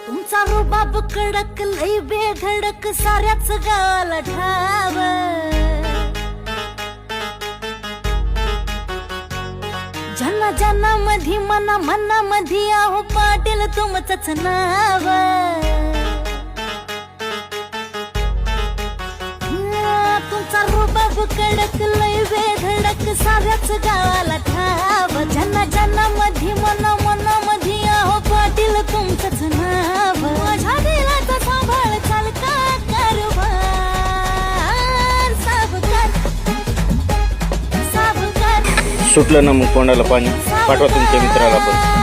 तुमचा रुबाब कडक लई बेधडक साऱ्याच गावाला ठाव ज्यांना ज्यांना मधी मना मना मधी आहो पाटील तुमचंच नाव तुमचा रुबाब कडक लई बेधडक साऱ्याच गावाला ठाव ज्यांना ज्यांना मधी मना मना मधी आहो पाटील तुमचंच नाव माझ्या दिलाचा सांभाळ चालका कारभार सुटलं ना मग कोणाला पाणी पाठवा तुमच्या मित्राला पण